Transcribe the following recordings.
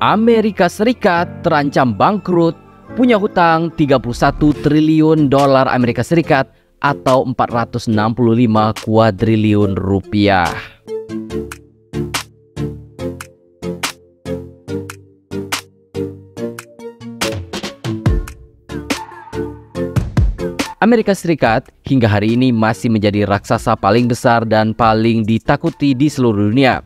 Amerika Serikat terancam bangkrut, punya hutang 31 triliun dolar Amerika Serikat atau 465 kuadriliun rupiah. Amerika Serikat hingga hari ini masih menjadi raksasa paling besar dan paling ditakuti di seluruh dunia.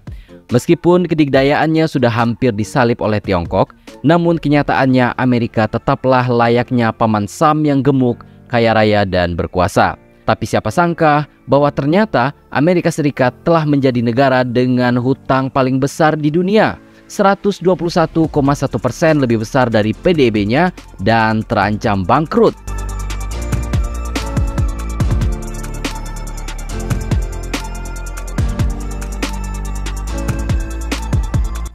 Meskipun kedikdayaannya sudah hampir disalip oleh Tiongkok, namun kenyataannya Amerika tetaplah layaknya paman Sam yang gemuk, kaya raya, dan berkuasa. Tapi siapa sangka bahwa ternyata Amerika Serikat telah menjadi negara dengan hutang paling besar di dunia, 121,1% lebih besar dari PDB-nya dan terancam bangkrut.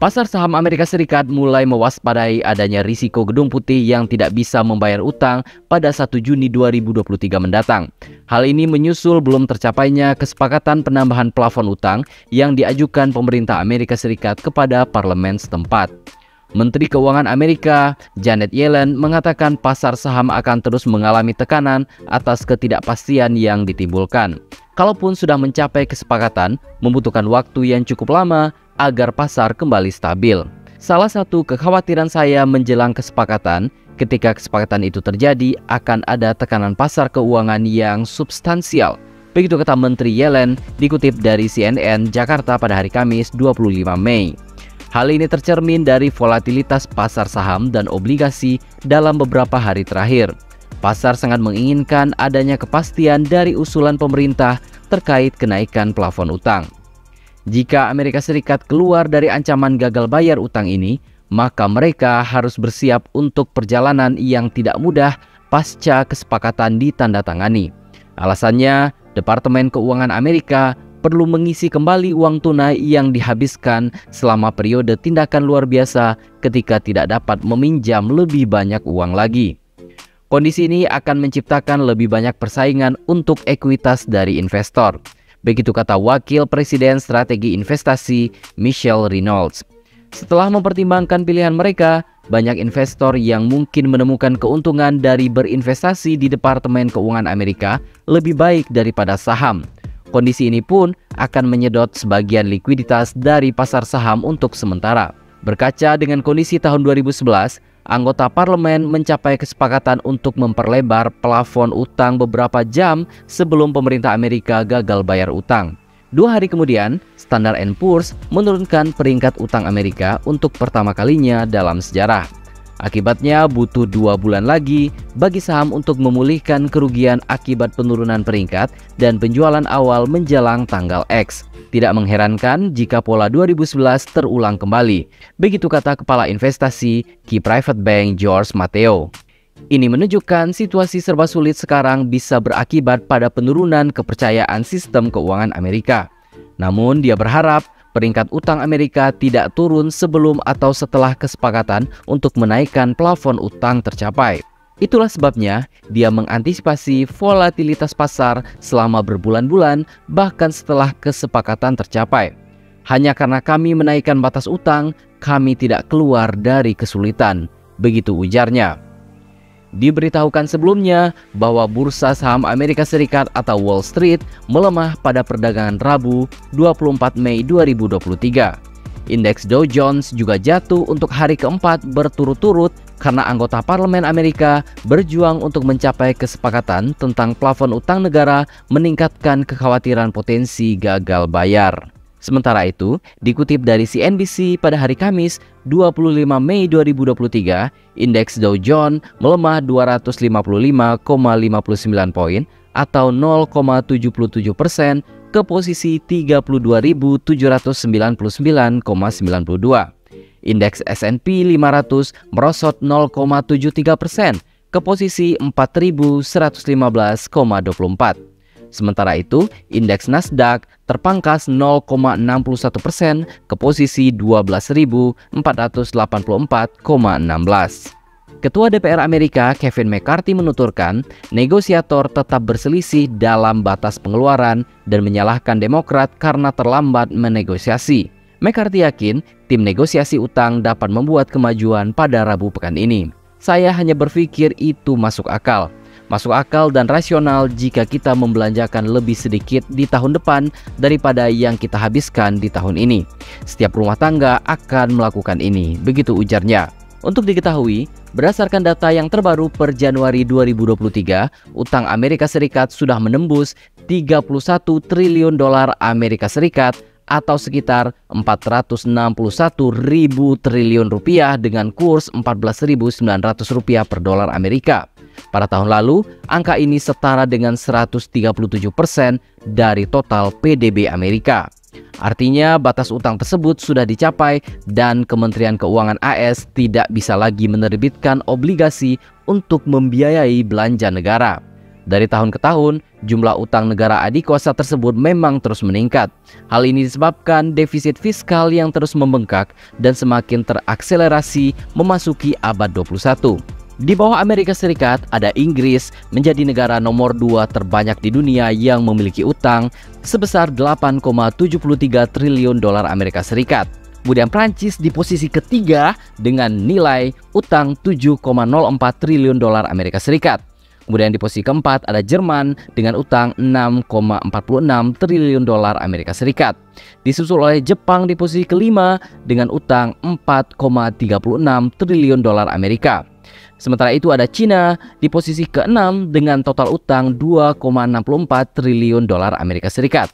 Pasar saham Amerika Serikat mulai mewaspadai adanya risiko gedung putih yang tidak bisa membayar utang pada 1 Juni 2023 mendatang. Hal ini menyusul belum tercapainya kesepakatan penambahan plafon utang yang diajukan pemerintah Amerika Serikat kepada parlemen setempat. Menteri Keuangan Amerika, Janet Yellen, mengatakan pasar saham akan terus mengalami tekanan atas ketidakpastian yang ditimbulkan. Kalaupun sudah mencapai kesepakatan, membutuhkan waktu yang cukup lama agar pasar kembali stabil. Salah satu kekhawatiran saya menjelang kesepakatan, ketika kesepakatan itu terjadi akan ada tekanan pasar keuangan yang substansial. Begitu kata Menteri Yellen dikutip dari CNN Jakarta pada hari Kamis 25 Mei. Hal ini tercermin dari volatilitas pasar saham dan obligasi dalam beberapa hari terakhir. Pasar sangat menginginkan adanya kepastian dari usulan pemerintah terkait kenaikan plafon utang. Jika Amerika Serikat keluar dari ancaman gagal bayar utang ini, maka mereka harus bersiap untuk perjalanan yang tidak mudah pasca kesepakatan ditandatangani. Alasannya, Departemen Keuangan Amerika perlu mengisi kembali uang tunai yang dihabiskan selama periode tindakan luar biasa ketika tidak dapat meminjam lebih banyak uang lagi. Kondisi ini akan menciptakan lebih banyak persaingan untuk ekuitas dari investor. Begitu kata Wakil Presiden Strategi Investasi Michelle Reynolds. Setelah mempertimbangkan pilihan mereka, banyak investor yang mungkin menemukan keuntungan dari berinvestasi di Departemen Keuangan Amerika lebih baik daripada saham. Kondisi ini pun akan menyedot sebagian likuiditas dari pasar saham untuk sementara. Berkaca dengan kondisi tahun 2011, anggota parlemen mencapai kesepakatan untuk memperlebar plafon utang beberapa jam sebelum pemerintah Amerika gagal bayar utang. 2 hari kemudian, Standard & Poor's menurunkan peringkat utang Amerika untuk pertama kalinya dalam sejarah. Akibatnya butuh 2 bulan lagi bagi saham untuk memulihkan kerugian akibat penurunan peringkat dan penjualan awal menjelang tanggal X. Tidak mengherankan jika pola 2011 terulang kembali. Begitu kata Kepala Investasi Key Private Bank George Matteo. Ini menunjukkan situasi serba sulit sekarang bisa berakibat pada penurunan kepercayaan sistem keuangan Amerika. Namun dia berharap peringkat utang Amerika tidak turun sebelum atau setelah kesepakatan untuk menaikkan plafon utang tercapai. Itulah sebabnya dia mengantisipasi volatilitas pasar selama berbulan-bulan bahkan setelah kesepakatan tercapai. Hanya karena kami menaikkan batas utang, kami tidak keluar dari kesulitan, begitu ujarnya. Diberitahukan sebelumnya bahwa bursa saham Amerika Serikat atau Wall Street melemah pada perdagangan Rabu 24 Mei 2023. Indeks Dow Jones juga jatuh untuk hari keempat berturut-turut karena anggota parlemen Amerika berjuang untuk mencapai kesepakatan tentang plafon utang negara meningkatkan kekhawatiran potensi gagal bayar. Sementara itu, dikutip dari CNBC pada hari Kamis 25 Mei 2023, indeks Dow Jones melemah 255,59 poin atau 0,77% ke posisi 32.799,92. Indeks S&P 500 merosot 0,73% ke posisi 4.115,24. Sementara itu, indeks Nasdaq terpangkas 0,61% ke posisi 12.484,16. Ketua DPR Amerika Kevin McCarthy menuturkan, negosiator tetap berselisih dalam batas pengeluaran dan menyalahkan Demokrat karena terlambat menegosiasi. McCarthy yakin tim negosiasi utang dapat membuat kemajuan pada Rabu pekan ini. Saya hanya berpikir itu masuk akal. Masuk akal dan rasional jika kita membelanjakan lebih sedikit di tahun depan daripada yang kita habiskan di tahun ini. Setiap rumah tangga akan melakukan ini, begitu ujarnya. Untuk diketahui, berdasarkan data yang terbaru per Januari 2023, utang Amerika Serikat sudah menembus 31 triliun dolar Amerika Serikat atau sekitar 461 ribu triliun rupiah dengan kurs 14.900 rupiah per dolar Amerika. Pada tahun lalu, angka ini setara dengan 137% dari total PDB Amerika. Artinya batas utang tersebut sudah dicapai dan Kementerian Keuangan AS tidak bisa lagi menerbitkan obligasi untuk membiayai belanja negara. Dari tahun ke tahun, jumlah utang negara adikuasa tersebut memang terus meningkat. Hal ini disebabkan defisit fiskal yang terus membengkak dan semakin terakselerasi memasuki abad 21. Di bawah Amerika Serikat, ada Inggris menjadi negara nomor 2 terbanyak di dunia yang memiliki utang sebesar 8,73 triliun dolar Amerika Serikat. Kemudian Prancis di posisi ketiga dengan nilai utang 7,04 triliun dolar Amerika Serikat. Kemudian di posisi keempat ada Jerman dengan utang 6,46 triliun dolar Amerika Serikat. Disusul oleh Jepang di posisi kelima dengan utang 4,36 triliun dolar Amerika. Sementara itu ada Cina di posisi ke-6 dengan total utang 2,64 triliun dolar Amerika Serikat.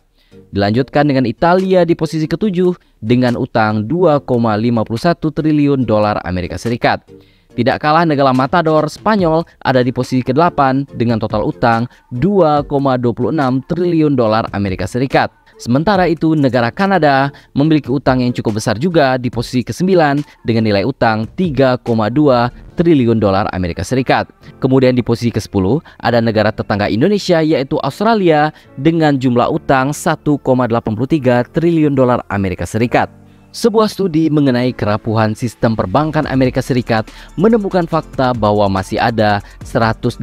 Dilanjutkan dengan Italia di posisi ke-7 dengan utang 2,51 triliun dolar Amerika Serikat. Tidak kalah negara matador Spanyol ada di posisi ke-8 dengan total utang 2,26 triliun dolar Amerika Serikat. Sementara itu negara Kanada memiliki utang yang cukup besar juga di posisi ke-9 dengan nilai utang 3,2 triliun dolar Amerika Serikat. Kemudian di posisi ke-10 ada negara tetangga Indonesia yaitu Australia dengan jumlah utang 1,83 triliun dolar Amerika Serikat. Sebuah studi mengenai kerapuhan sistem perbankan Amerika Serikat menemukan fakta bahwa masih ada 186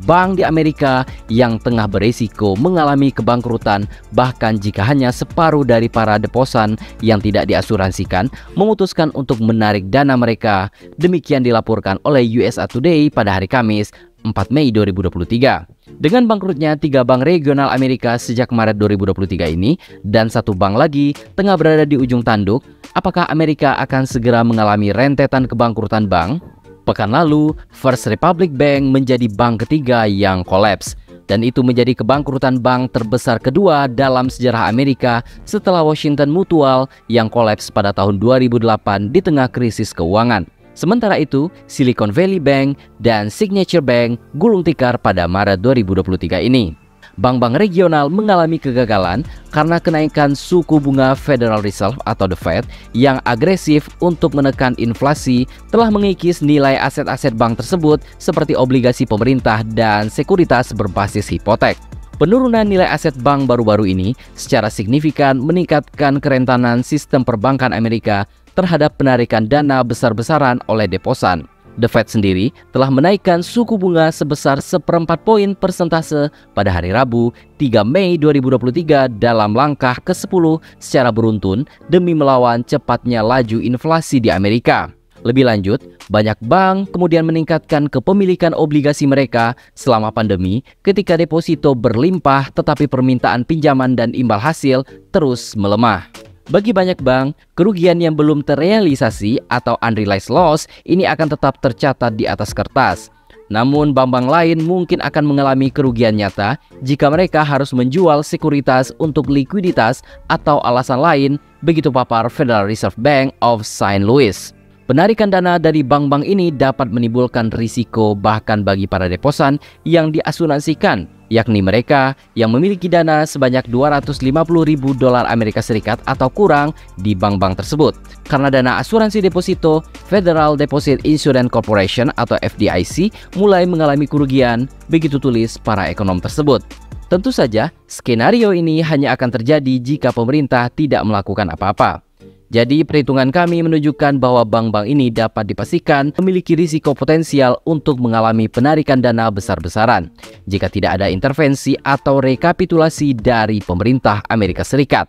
bank di Amerika yang tengah beresiko mengalami kebangkrutan, bahkan jika hanya separuh dari para deposan yang tidak diasuransikan memutuskan untuk menarik dana mereka. Demikian dilaporkan oleh USA Today pada hari Kamis 4 Mei 2023. Dengan bangkrutnya 3 bank regional Amerika sejak Maret 2023 ini dan 1 bank lagi tengah berada di ujung tanduk, apakah Amerika akan segera mengalami rentetan kebangkrutan bank? Pekan lalu, First Republic Bank menjadi bank ketiga yang kolaps. Dan itu menjadi kebangkrutan bank terbesar kedua dalam sejarah Amerika setelah Washington Mutual yang kolaps pada tahun 2008 di tengah krisis keuangan. Sementara itu, Silicon Valley Bank dan Signature Bank gulung tikar pada Maret 2023 ini. Bank-bank regional mengalami kegagalan karena kenaikan suku bunga Federal Reserve atau The Fed yang agresif untuk menekan inflasi telah mengikis nilai aset-aset bank tersebut seperti obligasi pemerintah dan sekuritas berbasis hipotek. Penurunan nilai aset bank baru-baru ini secara signifikan meningkatkan kerentanan sistem perbankan Amerika terhadap penarikan dana besar-besaran oleh deposan. The Fed sendiri telah menaikkan suku bunga sebesar 1/4 poin persentase pada hari Rabu 3 Mei 2023 dalam langkah ke-10 secara beruntun demi melawan cepatnya laju inflasi di Amerika. Lebih lanjut, banyak bank kemudian meningkatkan kepemilikan obligasi mereka selama pandemi ketika deposito berlimpah tetapi permintaan pinjaman dan imbal hasil terus melemah. Bagi banyak bank, kerugian yang belum terrealisasi atau unrealized loss ini akan tetap tercatat di atas kertas. Namun bank-bank lain mungkin akan mengalami kerugian nyata jika mereka harus menjual sekuritas untuk likuiditas atau alasan lain, begitu papar Federal Reserve Bank of St. Louis. Penarikan dana dari bank-bank ini dapat menimbulkan risiko bahkan bagi para deposan yang diasuransikan, yakni mereka yang memiliki dana sebanyak 250.000 dolar Amerika Serikat atau kurang di bank-bank tersebut. Karena dana asuransi deposito, Federal Deposit Insurance Corporation atau FDIC mulai mengalami kerugian, begitu tulis para ekonom tersebut. Tentu saja, skenario ini hanya akan terjadi jika pemerintah tidak melakukan apa-apa. Jadi perhitungan kami menunjukkan bahwa bank-bank ini dapat dipastikan memiliki risiko potensial untuk mengalami penarikan dana besar-besaran jika tidak ada intervensi atau rekapitulasi dari pemerintah Amerika Serikat.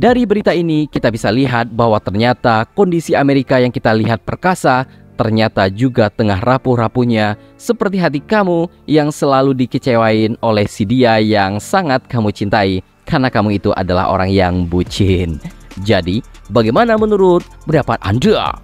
Dari berita ini kita bisa lihat bahwa ternyata kondisi Amerika yang kita lihat perkasa ternyata juga tengah rapuh-rapuhnya seperti hati kamu yang selalu dikecewain oleh si dia yang sangat kamu cintai karena kamu itu adalah orang yang bucin. Jadi, bagaimana menurut pendapat Anda?